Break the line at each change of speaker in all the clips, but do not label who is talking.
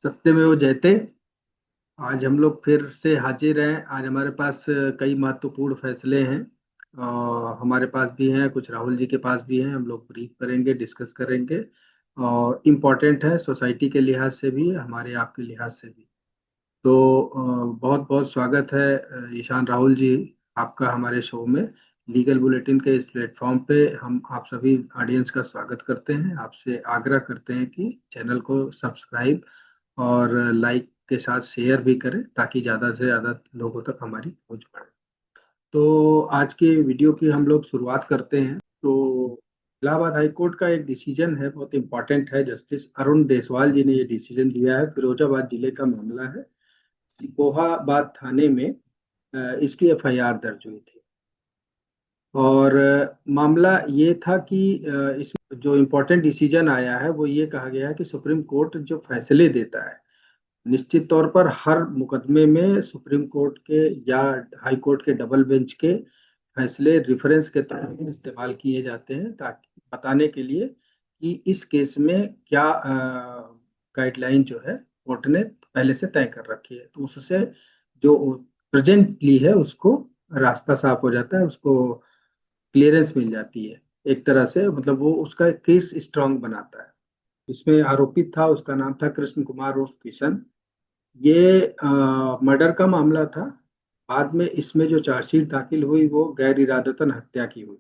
सत्यमेव जयते। आज हम लोग फिर से हाजिर हैं। आज हमारे पास कई महत्वपूर्ण फैसले हैं। हमारे पास भी हैं, कुछ राहुल जी के पास भी हैं। हम लोग ब्रीफ करेंगे, डिस्कस करेंगे। और इम्पोर्टेंट है सोसाइटी के लिहाज से भी, हमारे आपके लिहाज से भी। तो बहुत बहुत स्वागत है ईशान राहुल जी, आपका हमारे शो में। लीगल बुलेटिन के इस प्लेटफॉर्म पे हम आप सभी ऑडियंस का स्वागत करते हैं। आपसे आग्रह करते हैं कि चैनल को सब्सक्राइब और लाइक के साथ शेयर भी करें, ताकि ज़्यादा से ज़्यादा लोगों तक हमारी पहुंच बढ़े। तो आज के वीडियो की हम लोग शुरुआत करते हैं। तो इलाहाबाद हाई कोर्ट का एक डिसीजन है, बहुत इंपॉर्टेंट है। जस्टिस अरुण देसवाल जी ने ये डिसीजन दिया है। फिरोजाबाद जिले का मामला है। सिपोहाबाद थाने में इसकी एफआईआर दर्ज हुई थी। और मामला ये था कि इसमें जो इम्पोर्टेंट डिसीजन आया है वो ये कहा गया है कि सुप्रीम कोर्ट जो फैसले देता है, निश्चित तौर पर हर मुकदमे में सुप्रीम कोर्ट के या हाई कोर्ट के डबल बेंच के फैसले रेफरेंस के तौर पर इस्तेमाल किए जाते हैं, ताकि बताने के लिए कि इस केस में क्या गाइडलाइन जो है कोर्ट ने पहले से तय कर रखी है। तो उससे जो प्रेजेंटली है उसको रास्ता साफ हो जाता है, उसको क्लियरेंस मिल जाती है एक तरह से। मतलब वो उसका केस स्ट्रांग बनाता है। इसमें आरोपित था, उसका नाम था कृष्ण कुमार उर्फ किशन। ये मर्डर का मामला था। बाद में इसमें जो चार्जशीट दाखिल हुई वो गैर इरादतन हत्या की हुई।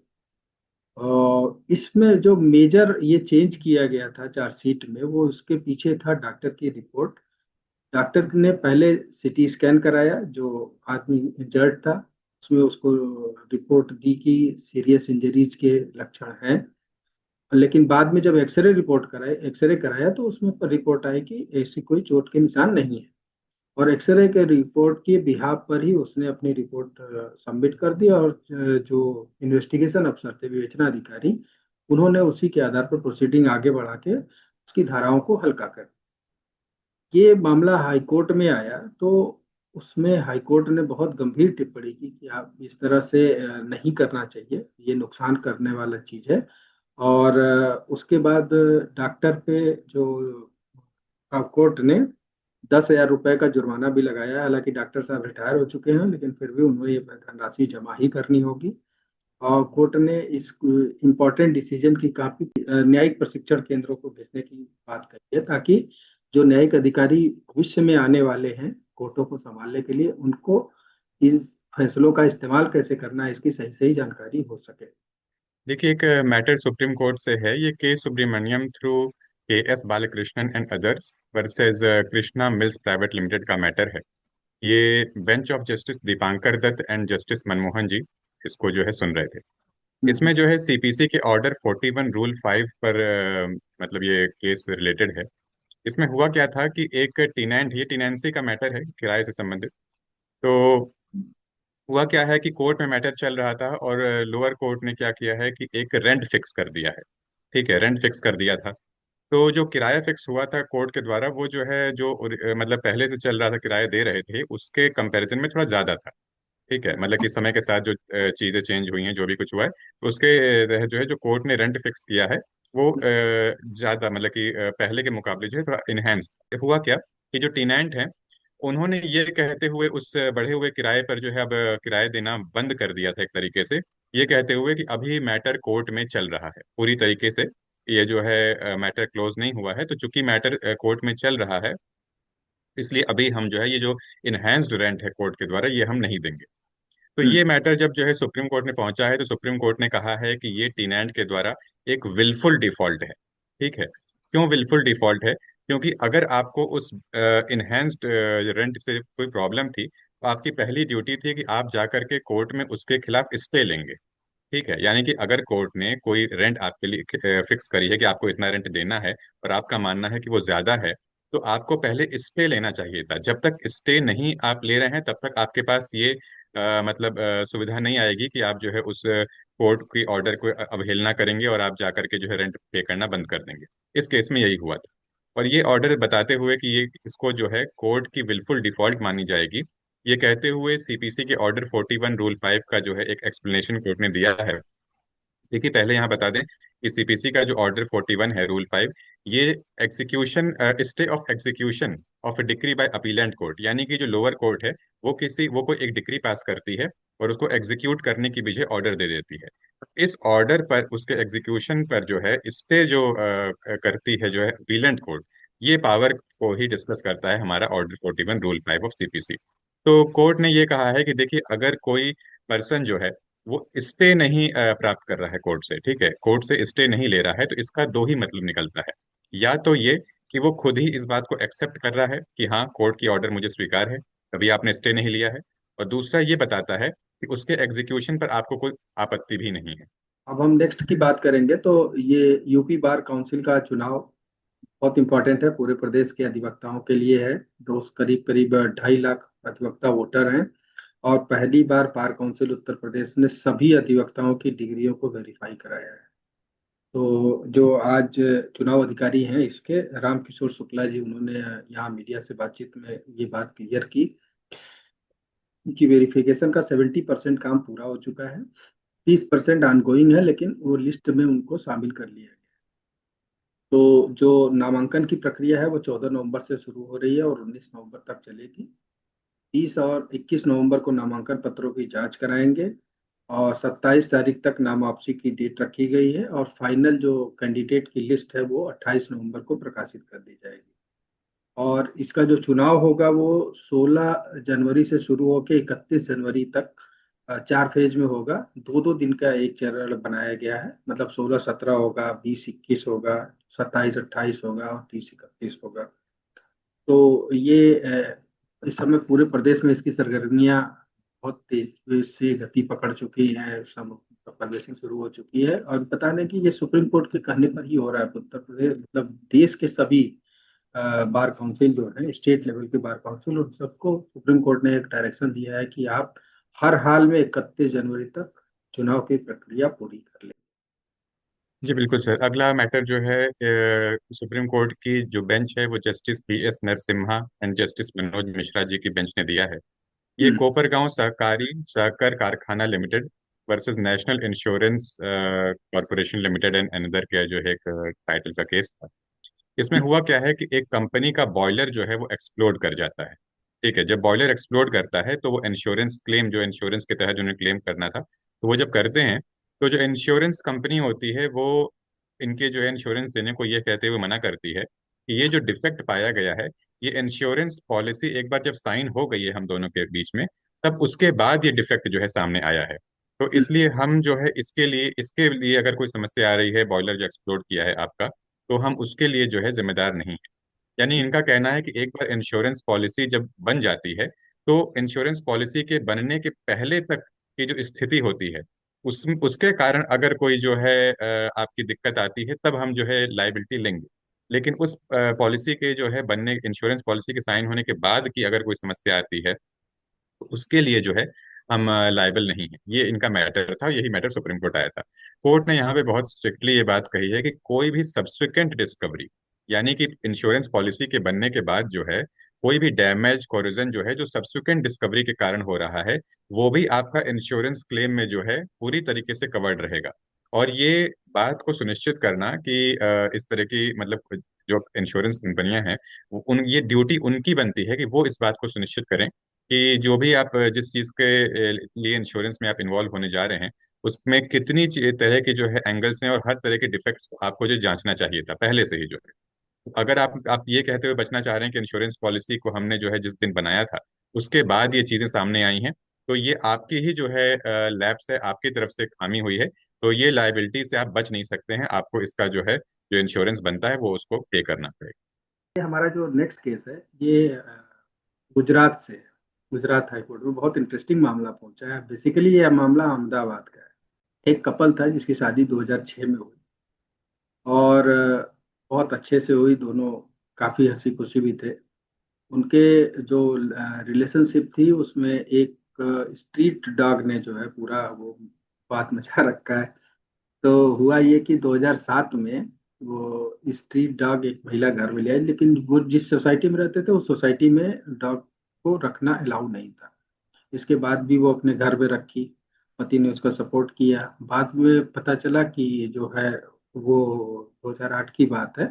और इसमें जो मेजर ये चेंज किया गया था चार्जशीट में, वो उसके पीछे था डॉक्टर की रिपोर्ट। डॉक्टर ने पहले सीटी स्कैन कराया, जो आदमी इंजर्ड था उसमें उसको रिपोर्ट दी कि सीरियस इंजरीज के लक्षण हैं। लेकिन बाद में जब एक्सरे कराया तो उसमें पर रिपोर्ट आई कि ऐसी कोई चोट के निशान नहीं है। और एक्सरे के रिपोर्ट के बिहाफ पर ही उसने अपनी रिपोर्ट सबमिट कर दी। और जो इन्वेस्टिगेशन अफसर थे, विवेचना अधिकारी, उन्होंने उसी के आधार पर प्रोसीडिंग आगे बढ़ा के उसकी धाराओं को हल्का कर ये मामला हाई कोर्ट में आया। तो उसमें हाई कोर्ट ने बहुत गंभीर टिप्पणी की कि आप इस तरह से नहीं करना चाहिए, ये नुकसान करने वाला चीज है। और उसके बाद डॉक्टर पे जो कोर्ट ने 10,000 रुपए का जुर्माना भी लगाया है। हालांकि डॉक्टर साहब रिटायर हो चुके हैं, लेकिन फिर भी उन्हें ये धनराशि जमा ही करनी होगी। और कोर्ट ने इस इम्पोर्टेंट डिसीजन की काफी न्यायिक प्रशिक्षण केंद्रों को भेजने की बात कही है, ताकि जो न्यायिक अधिकारी भविष्य में आने वाले हैं कोर्टों को संभालने के लिए, उनको इन फैसलों का इस्तेमाल कैसे करना है इसकी सही सही जानकारी हो सके।
देखिए, एक मैटर सुप्रीम कोर्ट से है। ये K Subramaniam through K S Balakrishnan and others versus Krishna mills private limited का मैटर है। ये bench of justice Dipankar Datta and justice Manmohan ji इसको जो है सुन रहे थे। इसमें
हम्म।
जो है सीपीसी के ऑर्डर 41 रूल 5 पर मतलब ये केस रिलेटेड है। इसमें हुआ क्या था कि एक टीनेंट, ये टीनेंसी का मैटर है, किराए से संबंधित। तो हुआ क्या है कि कोर्ट में मैटर चल रहा था और लोअर कोर्ट ने क्या किया है कि एक रेंट फिक्स कर दिया है। ठीक है, रेंट फिक्स कर दिया था। तो जो किराया फिक्स हुआ था कोर्ट के द्वारा, वो जो है जो मतलब पहले से चल रहा था किराया दे रहे थे उसके कंपैरिजन में थोड़ा ज्यादा था। ठीक है, मतलब कि समय के साथ जो चीजें चेंज हुई हैं, जो भी कुछ हुआ है, तो उसके तहत जो है जो कोर्ट ने रेंट फिक्स किया है वो ज्यादा, मतलब कि पहले के मुकाबले जो है थोड़ा इनहेंस्ड हुआ। क्या कि जो टीनेंट हैं, उन्होंने ये कहते हुए उस बढ़े हुए किराए पर जो है अब किराया देना बंद कर दिया था एक तरीके से, ये कहते हुए कि अभी मैटर कोर्ट में चल रहा है पूरी तरीके से। ये जो है मैटर क्लोज नहीं हुआ है, तो चूंकि मैटर कोर्ट में चल रहा है, इसलिए अभी हम जो है ये जो इनहेंस्ड रेंट है कोर्ट के द्वारा, ये हम नहीं देंगे। तो
हम्म।
ये मैटर जब जो है सुप्रीम कोर्ट में पहुंचा है, तो सुप्रीम कोर्ट ने कहा है कि ये टीनेंट के द्वारा एक विलफुल डिफॉल्ट है। ठीक है, क्यों विलफुल डिफॉल्ट है? क्योंकि अगर आपको उस इनहेंस्ड रेंट से कोई प्रॉब्लम थी, तो आपकी पहली ड्यूटी थी कि आप जाकर के कोर्ट में उसके खिलाफ स्टे लेंगे। ठीक है, यानी कि अगर कोर्ट ने कोई रेंट आपके लिए फिक्स करी है कि आपको इतना रेंट देना है, और आपका मानना है कि वो ज्यादा है, तो आपको पहले स्टे लेना चाहिए था। जब तक स्टे नहीं आप ले रहे हैं, तब तक आपके पास ये मतलब सुविधा नहीं आएगी कि आप जो है उस कोर्ट की ऑर्डर को अवहेलना करेंगे और आप जाकर के जो है रेंट पे करना बंद कर देंगे। इस केस में यही हुआ था। और ये ऑर्डर बताते हुए कि ये इसको जो है कोर्ट की विलफुल डिफॉल्ट मानी जाएगी, ये कहते हुए सीपीसी के ऑर्डर 41 रूल 5 का जो है एक एक्सप्लेनेशन कोर्ट ने दिया है। देखिए, पहले यहाँ बता दें कि सीपीसी का जो ऑर्डर 41 है रूल 5, ये execution, stay of execution of a decree by appellate court, यानी कि जो लोअर कोर्ट है वो कोई एक डिक्री पास करती है और उसको एग्जीक्यूट करने की वजह ऑर्डर दे देती है। इस ऑर्डर पर, उसके एग्जीक्यूशन पर जो है स्टे जो करती है जो है अपीलेंट कोर्ट, ये पावर को ही डिस्कस करता है हमारा ऑर्डर 41 रूल 5 ऑफ सीपीसी। तो कोर्ट ने ये कहा है कि देखिए, अगर कोई पर्सन जो है वो स्टे नहीं प्राप्त कर रहा है कोर्ट से, ठीक है, कोर्ट से स्टे नहीं ले रहा है, तो इसका दो ही मतलब निकलता है। या तो ये कि वो खुद ही इस बात को एक्सेप्ट कर रहा है कि हाँ, कोर्ट की ऑर्डर मुझे स्वीकार है, कभी आपने स्टे नहीं लिया है, और दूसरा ये बताता है कि उसके एग्जीक्यूशन पर आपको कोई आपत्ति भी नहीं है।
अब हम नेक्स्ट की बात करेंगे तो ये यूपी बार काउंसिल का चुनाव बहुत इंपॉर्टेंट है, पूरे प्रदेश के अधिवक्ताओं के लिए है। दो करीब करीब 2.5 लाख अधिवक्ता वोटर हैं, और पहली बार बार काउंसिल उत्तर प्रदेश ने सभी अधिवक्ताओं की डिग्रियों को वेरीफाई कराया है। तो जो आज चुनाव अधिकारी हैं इसके, रामकिशोर शुक्ला जी, उन्होंने यहाँ मीडिया से बातचीत में ये बात क्लियर की कि वेरिफिकेशन का 70% काम पूरा हो चुका है, 30% ऑनगोइंग है, लेकिन वो लिस्ट में उनको शामिल कर लिया गया। तो जो नामांकन की प्रक्रिया है वो 14 नवंबर से शुरू हो रही है और 19 नवंबर तक चलेगी। 30 और 21 नवंबर को नामांकन पत्रों की जांच कराएंगे, और 27 तारीख तक नाम वापसी की डेट रखी गई है, और फाइनल जो कैंडिडेट की लिस्ट है वो 28 नवंबर को प्रकाशित कर दी जाएगी। और इसका जो चुनाव होगा वो 16 जनवरी से शुरू होकर 31 जनवरी तक 4 फेज में होगा। दो दो दिन का एक चरण बनाया गया है, मतलब 16-17 होगा, 20-21 होगा, 27-28 होगा, और 30-31 होगा। तो ये इस समय पूरे प्रदेश में इसकी सरगर्मियां बहुत तेज से गति पकड़ चुकी हैं, सब प्रवेशिंग शुरू हो चुकी है। और बता दें कि ये सुप्रीम कोर्ट के कहने पर ही हो रहा है। उत्तर प्रदेश मतलब देश के सभी बार काउंसिल जो है, स्टेट लेवल के बार काउंसिल, उन सबको सुप्रीम कोर्ट ने एक डायरेक्शन दिया है कि आप हर हाल में 31 जनवरी तक चुनाव की प्रक्रिया पूरी कर लें।
जी बिल्कुल सर। अगला मैटर जो है, सुप्रीम कोर्ट की जो बेंच है वो justice PS Narasimha and justice Manoj Mishra ji की बेंच ने दिया है। ये
हम्म।
कोपरगांव सहकारी सहकार कारखाना limited versus national insurance corporation limited and another का जो है एक टाइटल का केस था। इसमें हुआ क्या है कि एक कंपनी का बॉयलर जो है वो एक्सप्लोड कर जाता है। ठीक है, जब बॉयलर एक्सप्लोड करता है तो वो इंश्योरेंस क्लेम, जो इंश्योरेंस के तहत उन्हें क्लेम करना था, तो वो जब करते हैं, तो जो इंश्योरेंस कंपनी होती है वो इनके जो है इंश्योरेंस देने को ये कहते हुए मना करती है कि ये जो डिफेक्ट पाया गया है, ये इंश्योरेंस पॉलिसी एक बार जब साइन हो गई है हम दोनों के बीच में, तब उसके बाद ये डिफेक्ट जो है सामने आया है। तो इसलिए हम जो है इसके लिए अगर कोई समस्या आ रही है, बॉयलर जो एक्सप्लोड किया है आपका, तो हम उसके लिए जो है जिम्मेदार नहीं है। यानी इनका कहना है कि एक बार इंश्योरेंस पॉलिसी जब बन जाती है, तो इंश्योरेंस पॉलिसी के बनने के पहले तक की जो स्थिति होती है, उसके कारण अगर कोई जो है आपकी दिक्कत आती है, तब हम जो है लाइबिलिटी लेंगे। लेकिन उस पॉलिसी के जो है बनने, इंश्योरेंस पॉलिसी के साइन होने के बाद की अगर कोई समस्या आती है, तो उसके लिए जो है हम लाइबल नहीं है। ये इनका मैटर था, यही मैटर सुप्रीम कोर्ट आया था। कोर्ट ने यहाँ पे बहुत स्ट्रिक्टली ये बात कही है कि कोई भी सब्सिक्वेंट डिस्कवरी, यानी कि इंश्योरेंस पॉलिसी के बनने के बाद जो है कोई भी डैमेज कोरिजन जो है जो सब्सिक्वेंट डिस्कवरी के कारण हो रहा है, वो भी आपका इंश्योरेंस क्लेम में जो है पूरी तरीके से कवर्ड रहेगा। और ये बात को सुनिश्चित करना कि इस तरह की मतलब जो इंश्योरेंस कंपनियां हैं, उन ये ड्यूटी उनकी बनती है कि वो इस बात को सुनिश्चित करें कि जो भी आप जिस चीज के लिए इंश्योरेंस में आप इन्वॉल्व होने जा रहे हैं, उसमें कितनी तरह के जो है एंगल्स हैं, और हर तरह के डिफेक्ट्स को आपको जो जांचना चाहिए था पहले से ही जो है। अगर आप ये कहते हुए बचना चाह रहे हैं कि इंश्योरेंस पॉलिसी को हमने जो है जिस दिन बनाया था उसके बाद ये चीजें सामने आई हैं, तो ये आपकी ही जो है लैप्स है, आपकी तरफ से खामी हुई है। तो ये लाइबिलिटी से आप बच नहीं सकते हैं, आपको इसका जो है जो इंश्योरेंस बनता है वो उसको पे करना पड़ेगा।
ये हमारा जो नेक्स्ट केस है ये गुजरात से है। गुजरात हाई कोर्ट में बहुत इंटरेस्टिंग मामला पहुंचा है। बेसिकली ये मामला अहमदाबाद का है। एक कपल था जिसकी शादी 2006 में हुई, और बहुत अच्छे से हुई, दोनों काफी हंसी खुशी भी थे। उनके जो रिलेशनशिप थी उसमें एक स्ट्रीट डॉग ने जो है पूरा वो बात मचा रखा है। तो हुआ ये कि 2007 में वो स्ट्रीट डॉग एक महिला घर में ले आई, लेकिन वो जिस सोसाइटी में रहते थे उस सोसाइटी में डॉग को रखना अलाउ नहीं था। इसके बाद भी वो अपने घर में रखी, पति ने उसका सपोर्ट किया। बाद में पता चला कि जो है वो 2008 की बात है,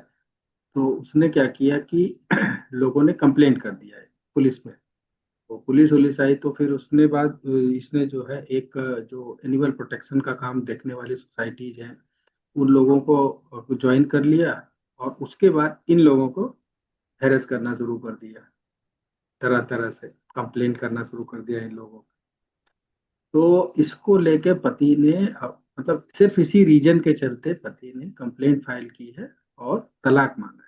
तो उसने क्या किया कि लोगों ने कंप्लेंट कर दिया है पुलिस में। तो पुलिस वुलिस आई तो फिर उसने बाद इसने जो है एक जो एनिमल प्रोटेक्शन का काम देखने वाली सोसाइटीज हैं उन लोगों को ज्वाइन कर लिया। और उसके बाद इन लोगों को हैरेस करना शुरू कर दिया, तरह तरह से कंप्लेंट करना शुरू कर दिया इन लोगों को। तो इसको लेके पति ने मतलब सिर्फ इसी रीजन के चलते पति ने कंप्लेंट फाइल की है और तलाक मांगा है।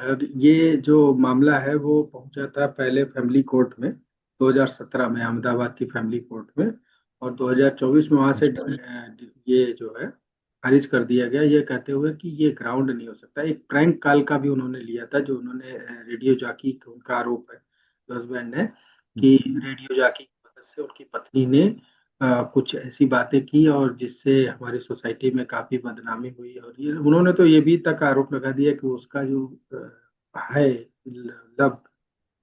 और ये जो मामला है वो पहुंचा था पहले फैमिली कोर्ट में 2017 में, अहमदाबाद की फैमिली कोर्ट में। और 2024 में वहां से ये जो है खारिज कर दिया गया, ये कहते हुए कि ये ग्राउंड नहीं हो सकता। एक प्रैंक कॉल का भी उन्होंने लिया था, जो उन्होंने रेडियो जॉकी, उनका आरोप है हस्बैंड ने कि रेडियो जॉकी की मदद से उनकी पत्नी ने कुछ ऐसी बातें की और जिससे हमारी सोसाइटी में काफी बदनामी हुई। और ये उन्होंने तो ये भी तक आरोप लगा दिया कि उसका जो है लव,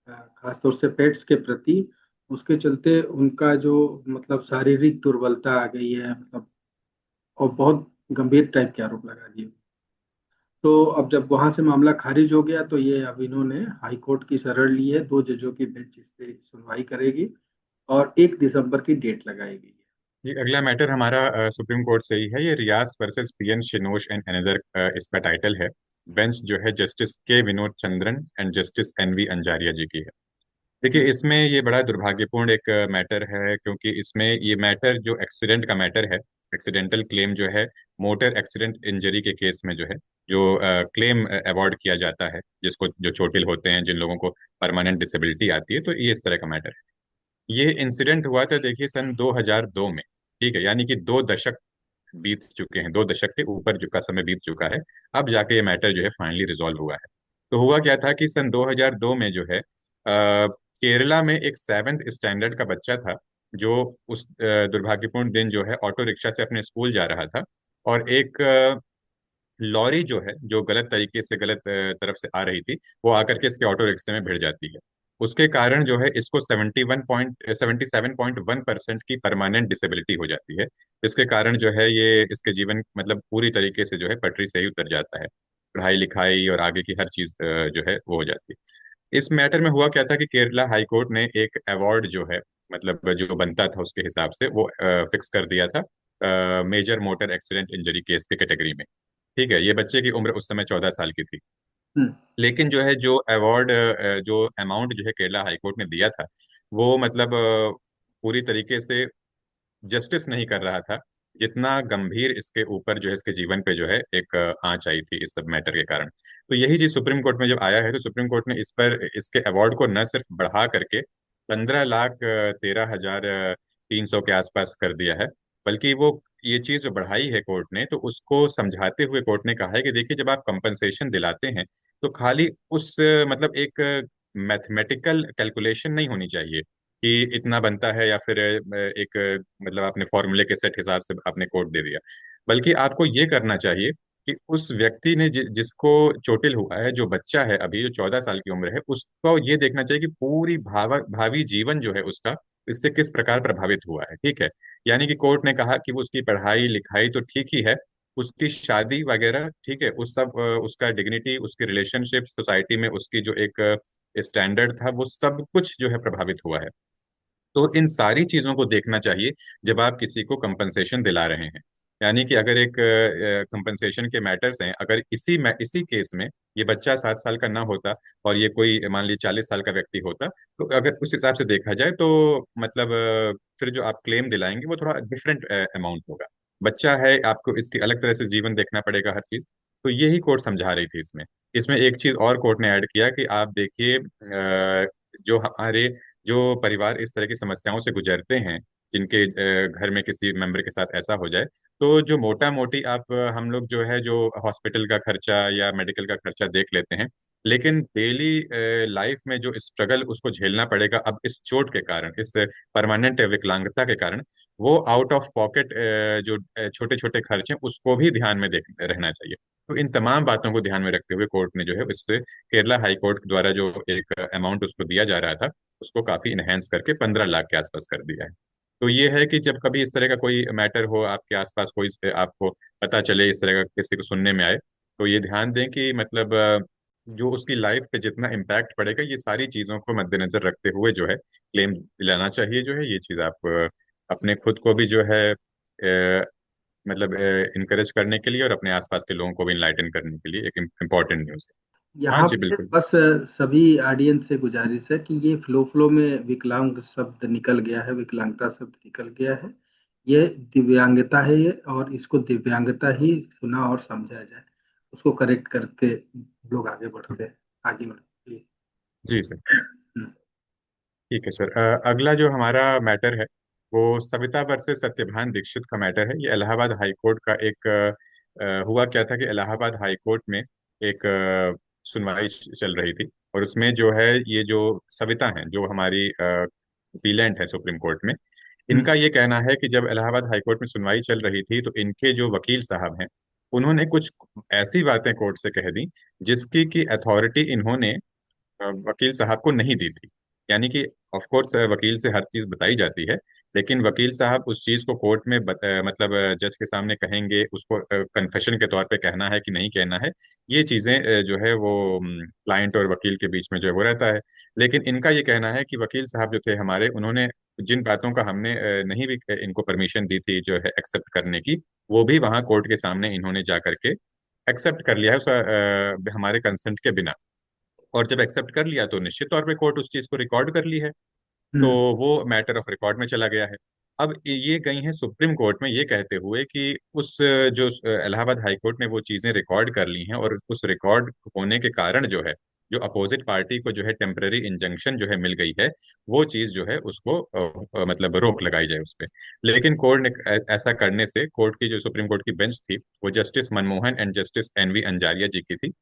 खासतौर से पेट्स के प्रति, उसके चलते उनका जो मतलब शारीरिक दुर्बलता आ गई है, मतलब। और बहुत गंभीर टाइप के आरोप लगा दिए। तो अब जब वहां से मामला खारिज हो गया तो ये अब इन्होंने हाई कोर्ट की शरण ली है, 2 जजों की बेंच इस पे सुनवाई करेगी और 1 दिसंबर की डेट लगाई गई है।
ये अगला मैटर हमारा सुप्रीम कोर्ट से ही है। ये Riyas versus PN Shinoj and another, इसका टाइटल है। बेंच जो है justice K Vinod Chandran and justice NV Anjaria ji की है। देखिए, इसमें ये बड़ा दुर्भाग्यपूर्ण एक मैटर है, क्योंकि इसमें ये मैटर जो एक्सीडेंट का मैटर है, एक्सीडेंटल क्लेम जो है, मोटर एक्सीडेंट इंजरी के केस में जो है, जो क्लेम अवॉर्ड किया जाता है, जिसको जो चोटिल होते हैं, जिन लोगों को परमानेंट डिसेबिलिटी आती है, तो ये इस तरह का मैटर है। ये इंसिडेंट हुआ था, देखिए, सन 2002 में। ठीक है, यानी कि 2 दशक बीत चुके हैं, 2 दशक के ऊपर का समय बीत चुका है। अब जाके ये मैटर जो है फाइनली रिजॉल्व हुआ है। तो हुआ क्या था कि सन 2002 में जो है केरला में एक 7th स्टैंडर्ड का बच्चा था, जो उस दुर्भाग्यपूर्ण दिन जो है ऑटो रिक्शा से अपने स्कूल जा रहा था। और एक लॉरी जो है, जो गलत तरीके से गलत तरफ से आ रही थी, वो आकर के इसके ऑटो रिक्शे में भिड़ जाती है। उसके कारण जो है इसको 77.1% की परमानेंट डिसेबिलिटी हो जाती है। इसके कारण जो है ये इसके जीवन मतलब पूरी तरीके से जो है पटरी से ही उतर जाता है। पढ़ाई लिखाई और आगे की हर चीज जो है वो हो जाती है। इस मैटर में हुआ क्या था कि केरला हाई कोर्ट ने एक अवार्ड जो है, मतलब जो बनता था उसके हिसाब से, वो फिक्स कर दिया था major motor accident injury case के कैटेगरी में। ठीक है, ये बच्चे की उम्र उस समय 14 साल की थी।
हम्म।
लेकिन जो है जो अवार्ड, जो अमाउंट जो है केरला हाई कोर्ट ने दिया था, वो मतलब पूरी तरीके से जस्टिस नहीं कर रहा था, जितना गंभीर इसके ऊपर जो है इसके जीवन पे जो है एक आंच आई थी इस सब मैटर के कारण। तो यही चीज सुप्रीम कोर्ट में जब आया है, तो सुप्रीम कोर्ट ने इस पर इसके अवार्ड को न सिर्फ बढ़ा करके 15,13,300 के आसपास कर दिया है, बल्कि वो ये चीज जो बढ़ाई है कोर्ट ने, तो उसको समझाते हुए कोर्ट ने कहा है कि देखिए, जब आप कंपनसेशन दिलाते हैं, तो खाली उस मतलब एक मैथमेटिकल कैलकुलेशन नहीं होनी चाहिए कि इतना बनता है, या फिर एक मतलब आपने फॉर्मूले के सेट हिसाब से आपने कोड दे दिया। बल्कि आपको ये करना चाहिए कि उस व्यक्ति ने जिसको चोटिल हुआ है, जो बच्चा है अभी, जो 14 साल की उम्र है, उसको ये देखना चाहिए कि पूरी भावी जीवन जो है उसका इससे किस प्रकार प्रभावित हुआ है। ठीक है, यानी कि कोर्ट ने कहा कि वो उसकी पढ़ाई लिखाई तो ठीक ही है, उसकी शादी वगैरह ठीक है, उस सब उसका डिग्निटी, उसकी रिलेशनशिप सोसाइटी में, उसकी जो एक स्टैंडर्ड था, वो सब कुछ जो है प्रभावित हुआ है। तो इन सारी चीजों को देखना चाहिए जब आप किसी को कंपनसेशन दिला रहे हैं। यानी कि अगर एक कंपनसेशन के मैटर्स हैं, अगर इसी केस में ये बच्चा 7 साल का ना होता और ये कोई मान लीजिए 40 साल का व्यक्ति होता, तो अगर उस हिसाब से देखा जाए तो मतलब फिर जो आप क्लेम दिलाएंगे वो थोड़ा डिफरेंट अमाउंट होगा। बच्चा है, आपको इसकी अलग तरह से जीवन देखना पड़ेगा, हर चीज। तो यही कोर्ट समझा रही थी इसमें। इसमें एक चीज और कोर्ट ने ऐड किया कि आप देखिए, जो हमारे जो परिवार इस तरह की समस्याओं से गुजरते हैं, जिनके घर में किसी मेंबर के साथ ऐसा हो जाए, तो जो मोटा मोटी आप हम लोग जो है, जो हॉस्पिटल का खर्चा या मेडिकल का खर्चा देख लेते हैं, लेकिन डेली लाइफ में जो स्ट्रगल उसको झेलना पड़ेगा अब इस चोट के कारण, इस परमानेंट विकलांगता के कारण, वो आउट ऑफ पॉकेट जो छोटे छोटे खर्च हैं, उसको भी ध्यान में देख रहना चाहिए। तो इन तमाम बातों को ध्यान में रखते हुए कोर्ट ने जो है इससे केरला हाई कोर्ट द्वारा जो एक अमाउंट उसको दिया जा रहा था, उसको काफी इनहेंस करके 15 लाख के आसपास कर दिया है। तो ये है कि जब कभी इस तरह का कोई मैटर हो आपके आसपास, कोई आपको पता चले, इस तरह का किसी को सुनने में आए, तो ये ध्यान दें कि मतलब जो उसकी लाइफ पे जितना इम्पैक्ट पड़ेगा, ये सारी चीजों को मद्देनजर रखते हुए जो है क्लेम दिलाना चाहिए। जो है ये चीज आप अपने खुद को भी जो है मतलब इनकरेज करने के लिए और अपने आसपास के लोगों को भी इनलाइटन करने के लिए एक इम्पोर्टेंट न्यूज़ है। हाँ
यहाँ
जी
पे
बिल्कुल।
बस सभी ऑडियंस से गुजारिश है कि ये फ्लो फ्लो में विकलांग शब्द निकल गया है, विकलांगता शब्द निकल गया है। ये दिव्यांगता है ये, और इसको दिव्यांगता ही सुना और समझा जाए, उसको करेक्ट करके लोग आगे बढ़ते हैं, आगे बढ़ते
जी सर।
हैं।
ठीक है सर। अगला जो हमारा मैटर है वो सविता वर्सेस सत्यभान दीक्षित का मैटर है। ये इलाहाबाद हाई कोर्ट का एक हुआ क्या था कि इलाहाबाद हाई कोर्ट में एक सुनवाई चल रही थी, और उसमें जो है ये जो सविता हैं जो हमारी अपीलेंट है सुप्रीम कोर्ट में,
हम्म।
इनका ये कहना है कि जब इलाहाबाद हाई कोर्ट में सुनवाई चल रही थी तो इनके जो वकील साहब हैं उन्होंने कुछ ऐसी बातें कोर्ट से कह दी जिसकी की अथॉरिटी इन्होंने वकील साहब को नहीं दी थी। यानी कि ऑफ कोर्स वकील से हर चीज बताई जाती है, लेकिन वकील साहब उस चीज को कोर्ट में मतलब जज के सामने कहेंगे, उसको कन्फेशन के तौर पे कहना है कि नहीं कहना है, ये चीजें जो है वो क्लाइंट और वकील के बीच में जो है वो रहता है। लेकिन इनका ये कहना है कि वकील साहब जो थे हमारे, उन्होंने जिन बातों का हमने नहीं भी इनको परमिशन दी थी जो है एक्सेप्ट करने की, वो भी वहां कोर्ट के सामने इन्होंने जा करके एक्सेप्ट कर लिया है उस हमारे कंसेंट के बिना। और जब एक्सेप्ट कर लिया तो निश्चित तौर पे कोर्ट उस चीज को रिकॉर्ड कर ली है, तो
हम्म।
वो मैटर ऑफ रिकॉर्ड में चला गया है। अब ये गई हैं सुप्रीम कोर्ट में ये कहते हुए कि उस जो इलाहाबाद हाई कोर्ट ने वो चीजें रिकॉर्ड कर ली हैं, और उस रिकॉर्ड होने के कारण जो है जो अपोजिट पार्टी को जो है टेम्पररी इंजंक्शन जो है मिल गई है, वो चीज जो है उसको मतलब रोक लगाई जाए उस पे। लेकिन कोर्ट ने ऐसा करने से, कोर्ट की जो सुप्रीम कोर्ट की बेंच थी वो justice Manmohan and justice NV Anjaria ji की थी,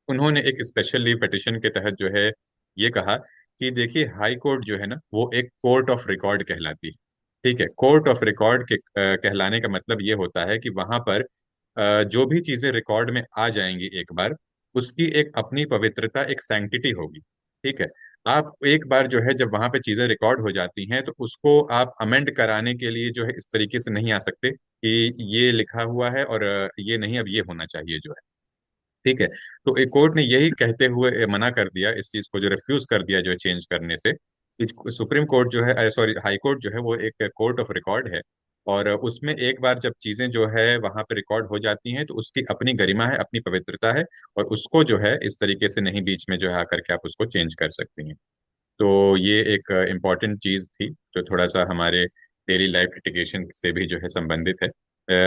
उन्होंने एक स्पेशल लीव पिटिशन के तहत जो है ये कहा कि देखिए हाई कोर्ट जो है ना वो एक कोर्ट ऑफ रिकॉर्ड कहलाती है। ठीक है, कोर्ट ऑफ रिकॉर्ड के कहलाने का मतलब ये होता है कि वहां पर जो भी चीजें रिकॉर्ड में आ जाएंगी एक बार, उसकी एक अपनी पवित्रता, एक सैंक्टिटी होगी। ठीक है, आप एक बार जो है जब वहां पे चीजें रिकॉर्ड हो जाती हैं तो उसको आप अमेंड कराने के लिए जो है इस तरीके से नहीं आ सकते कि ये लिखा हुआ है और ये नहीं, अब ये होना चाहिए जो है। ठीक है, तो एक कोर्ट ने यही कहते हुए मना कर दिया, इस चीज को जो रिफ्यूज कर दिया जो है चेंज करने से, कि सुप्रीम कोर्ट जो है, सॉरी हाई कोर्ट जो है वो एक कोर्ट ऑफ रिकॉर्ड है, और उसमें एक बार जब चीजें जो है वहां पे रिकॉर्ड हो जाती हैं तो उसकी अपनी गरिमा है, अपनी पवित्रता है, और उसको जो है इस तरीके से नहीं बीच में जो है आकर के आप उसको चेंज कर सकती हैं। तो ये एक इम्पॉर्टेंट चीज थी जो थोड़ा सा हमारे डेली लाइफ लिटिगेशन से भी जो है संबंधित है।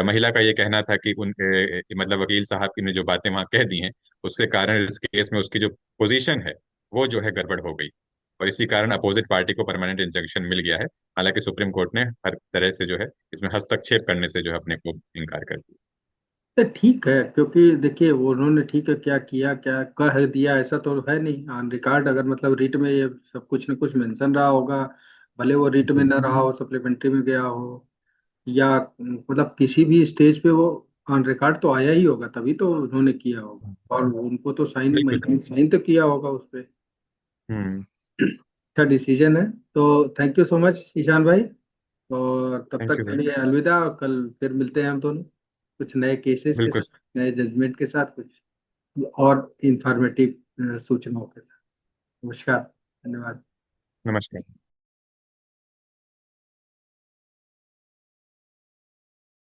महिला का ये कहना था कि मतलब वकील साहब की ने जो बातें वहां कह दी हैं, उसके कारण इस केस में उसकी जो पोजीशन है वो जो है गड़बड़ हो गई, और इसी कारण अपोजिट पार्टी को परमानेंट इंजंक्शन मिल गया है। हालांकि सुप्रीम कोर्ट ने हर तरह से जो है इसमें हस्तक्षेप करने से जो है अपने को इनकार कर दिया।
तो ठीक है, क्योंकि देखिए वो उन्होंने ठीक है क्या किया, क्या कह दिया, ऐसा तो है नहीं ऑन रिकॉर्ड। अगर मतलब रिट में ये सब कुछ न कुछ मेंशन रहा होगा, भले वो रिट में न रहा हो, सप्लीमेंट्री में गया हो, या मतलब किसी भी स्टेज पे वो ऑन रिकॉर्ड तो आया ही होगा, तभी तो उन्होंने किया होगा, और उनको तो साइन,
बिल्कुल।
महिला ने साइन तो किया होगा उस पर।
हम्म।
अच्छा डिसीजन है। तो thank you so much Ishan भाई, और तब
थैंक
तक
यू
के
सर।
लिए अलविदा। कल फिर मिलते हैं हम दोनों, कुछ नए केसेस के
बिल्कुल
साथ,
सर।
नए जजमेंट के साथ, कुछ और इंफॉर्मेटिव सूचनाओं के साथ। नमस्कार। धन्यवाद।
नमस्कार।